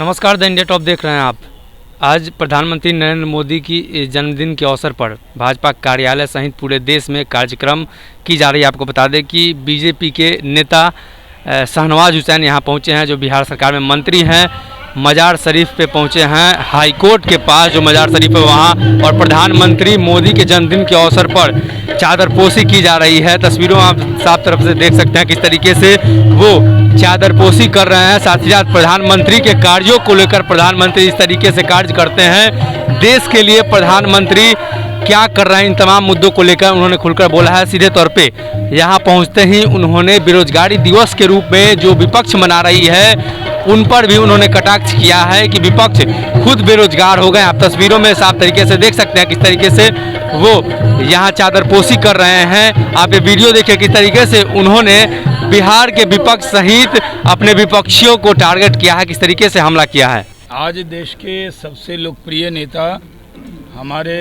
नमस्कार, the India top देख रहे हैं आप। आज प्रधानमंत्री नरेंद्र मोदी की जन्मदिन के अवसर पर भाजपा कार्यालय सहित पूरे देश में कार्यक्रम की जा रही है। आपको बता दें कि बीजेपी के नेता शाहनवाज हुसैन यहाँ पहुँचे हैं, जो बिहार सरकार में मंत्री हैं। मजार शरीफ पे पहुँचे हैं, हाई कोर्ट के पास जो मजार शरीफ है वहाँ, और प्रधानमंत्री मोदी के जन्मदिन के अवसर पर चादरपोशी की जा रही है। तस्वीरों आप साफ तरफ से देख सकते हैं किस तरीके से वो चादरपोशी कर रहे हैं। साथ ही साथ प्रधानमंत्री के कार्यों को लेकर प्रधानमंत्री इस तरीके से कार्य करते हैं। देश के लिए प्रधानमंत्री क्या कर रहे हैं, इन तमाम मुद्दों को लेकर उन्होंने खुलकर बोला है। सीधे तौर पे यहाँ पहुँचते ही उन्होंने बेरोजगारी दिवस के रूप में जो विपक्ष मना रही है उन पर भी उन्होंने कटाक्ष किया है कि विपक्ष खुद बेरोजगार हो गए। आप तस्वीरों में साफ तरीके से देख सकते हैं किस तरीके से वो यहाँ चादरपोशी कर रहे हैं। आप ये वीडियो देखिए किस तरीके से उन्होंने बिहार के विपक्ष सहित अपने विपक्षियों को टारगेट किया है, किस तरीके से हमला किया है। आज देश के सबसे लोकप्रिय नेता हमारे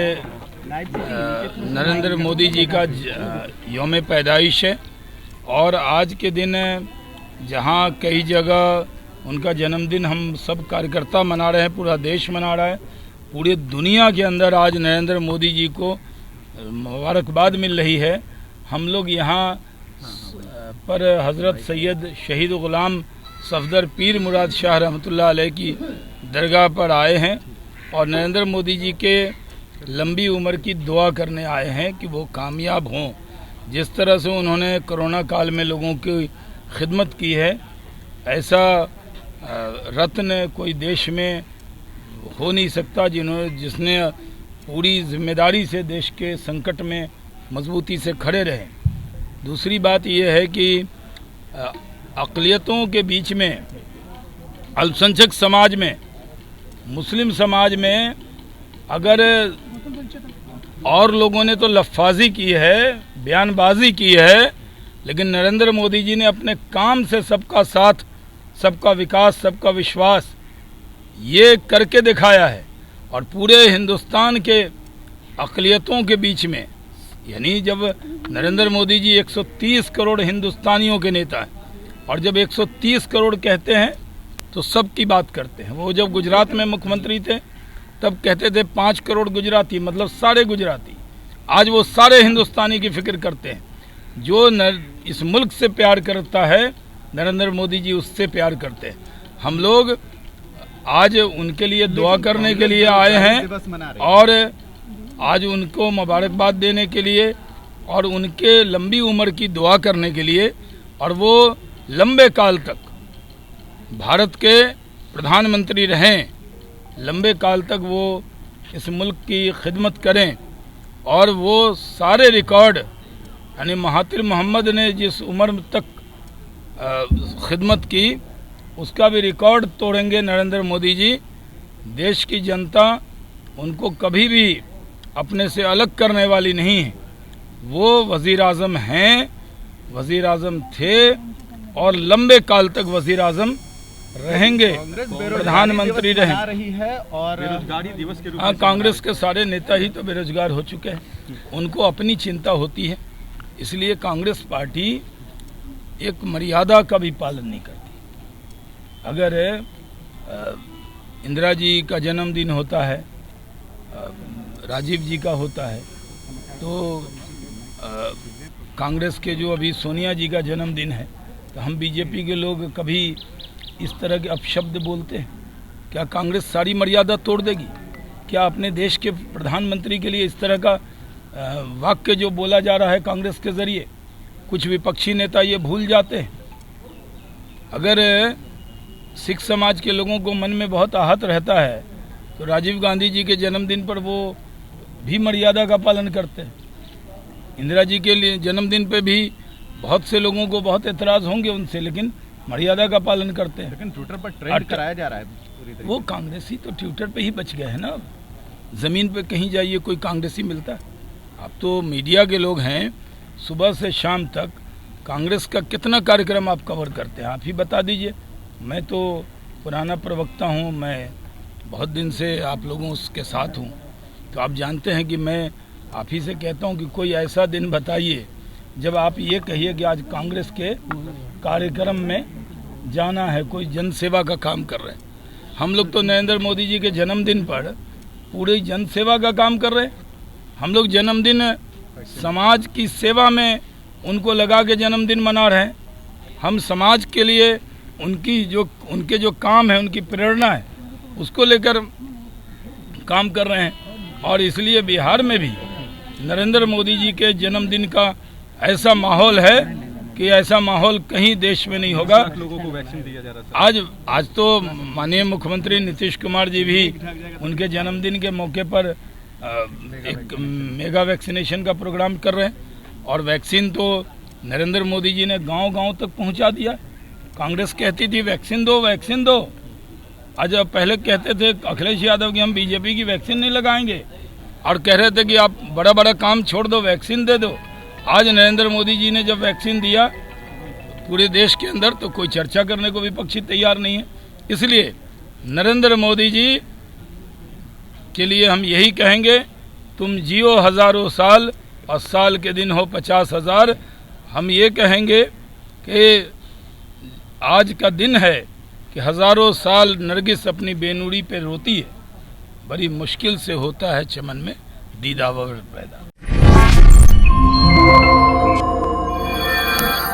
नरेंद्र मोदी जी का यौम पैदाइश है, और आज के दिन जहां कई जगह उनका जन्मदिन हम सब कार्यकर्ता मना रहे हैं, पूरा देश मना रहा है, पूरी दुनिया के अंदर आज नरेंद्र मोदी जी को मुबारकबाद मिल रही है। हम लोग यहाँ पर हज़रत सैयद शहीद ग़ुलाम सफदर पीर मुराद शाह रहमतुल्लाह अलैह की दरगाह पर आए हैं और नरेंद्र मोदी जी के लंबी उम्र की दुआ करने आए हैं कि वो कामयाब हों। जिस तरह से उन्होंने कोरोना काल में लोगों की खिदमत की है, ऐसा रत्न कोई देश में हो नहीं सकता जिसने पूरी जिम्मेदारी से देश के संकट में मजबूती से खड़े रहे। दूसरी बात यह है कि अक़लियतों के बीच में, अल्पसंख्यक समाज में, मुस्लिम समाज में अगर और लोगों ने तो लफ्फाजी की है, बयानबाजी की है, लेकिन नरेंद्र मोदी जी ने अपने काम से सबका साथ, सबका विकास, सबका विश्वास ये करके दिखाया है। और पूरे हिंदुस्तान के अक़लियतों के बीच में, यानी जब नरेंद्र मोदी जी 130 करोड़ हिंदुस्तानियों के नेता हैं, और जब 130 करोड़ कहते हैं तो सबकी बात करते हैं। वो जब गुजरात में मुख्यमंत्री थे तब कहते थे 5 करोड़ गुजराती, मतलब सारे गुजराती। आज वो सारे हिंदुस्तानी की फिक्र करते हैं। जो इस मुल्क से प्यार करता है नरेंद्र मोदी जी, उससे प्यार करते हैं। हम लोग आज उनके लिए दुआ करने के लिए आए हैं और आज उनको मुबारकबाद देने के लिए और उनके लंबी उम्र की दुआ करने के लिए, और वो लंबे काल तक भारत के प्रधानमंत्री रहें, लंबे काल तक वो इस मुल्क की खिदमत करें, और वो सारे रिकॉर्ड, यानी महातिर मोहम्मद ने जिस उम्र तक खिदमत की उसका भी रिकॉर्ड तोड़ेंगे नरेंद्र मोदी जी। देश की जनता उनको कभी भी अपने से अलग करने वाली नहीं है। वो वज़ीर आज़म हैं, वज़ीर आज़म थे और लंबे काल तक वज़ीर आज़म रहेंगे, प्रधानमंत्री रही है। और बेरोजगारी दिवस के रूप में कांग्रेस के सारे नेता ही तो बेरोजगार हो चुके हैं, उनको अपनी चिंता होती है। इसलिए कांग्रेस पार्टी एक मर्यादा का भी पालन नहीं करती। अगर इंदिरा जी का जन्मदिन होता है, राजीव जी का होता है, तो कांग्रेस के जो अभी सोनिया जी का जन्मदिन है, तो हम बीजेपी के लोग कभी इस तरह के अपशब्द बोलते हैं? क्या कांग्रेस सारी मर्यादा तोड़ देगी? क्या अपने देश के प्रधानमंत्री के लिए इस तरह का वाक्य जो बोला जा रहा है कांग्रेस के ज़रिए, कुछ विपक्षी नेता ये भूल जाते हैं? अगर सिख समाज के लोगों को मन में बहुत आहत रहता है तो राजीव गांधी जी के जन्मदिन पर वो भी मर्यादा का पालन करते हैं। इंदिरा जी के लिए जन्मदिन पे भी बहुत से लोगों को बहुत एतराज़ होंगे उनसे, लेकिन मर्यादा का पालन करते हैं। लेकिन ट्विटर पर ट्रेंड कराया जा रहा है। वो कांग्रेसी तो ट्विटर पे ही बच गए हैं ना। ज़मीन पे कहीं जाइए कोई कांग्रेसी मिलता है? आप तो मीडिया के लोग हैं, सुबह से शाम तक कांग्रेस का कितना कार्यक्रम आप कवर करते हैं, आप ही बता दीजिए। मैं तो पुराना प्रवक्ता हूँ, मैं बहुत दिन से आप लोगों के साथ हूँ, तो आप जानते हैं कि मैं आप ही से कहता हूँ कि कोई ऐसा दिन बताइए जब आप ये कहिए कि आज कांग्रेस के कार्यक्रम में जाना है, कोई जन सेवा का काम कर रहे हैं। हम लोग तो नरेंद्र मोदी जी के जन्मदिन पर पूरी जन सेवा का काम कर रहे हैं। हम लोग जन्मदिन समाज की सेवा में उनको लगा के जन्मदिन मना रहे हैं। हम समाज के लिए उनके जो काम है, उनकी प्रेरणा है, उसको लेकर काम कर रहे हैं। और इसलिए बिहार में भी नरेंद्र मोदी जी के जन्मदिन का ऐसा माहौल है कि ऐसा माहौल कहीं देश में नहीं होगा। लोगों को वैक्सीन दिया जा रहा है। आज तो माननीय मुख्यमंत्री नीतीश कुमार जी भी उनके जन्मदिन के मौके पर एक मेगा वैक्सीनेशन का प्रोग्राम कर रहे हैं। और वैक्सीन तो नरेंद्र मोदी जी ने गांव-गांव तक पहुंचा दिया। कांग्रेस कहती थी वैक्सीन दो, वैक्सीन दो। आज पहले कहते थे अखिलेश यादव कि हम बीजेपी की वैक्सीन नहीं लगाएंगे, और कह रहे थे कि आप बड़ा बड़ा काम छोड़ दो, वैक्सीन दे दो। आज नरेंद्र मोदी जी ने जब वैक्सीन दिया पूरे देश के अंदर, तो कोई चर्चा करने को विपक्षी तैयार नहीं है। इसलिए नरेंद्र मोदी जी के लिए हम यही कहेंगे, तुम जियो हजारों साल और साल के दिन हो 50,000। हम ये कहेंगे कि आज का दिन है कि हजारों साल नरगिस अपनी बेनुरी पे रोती है, बड़ी मुश्किल से होता है चमन में दीदावर पैदा।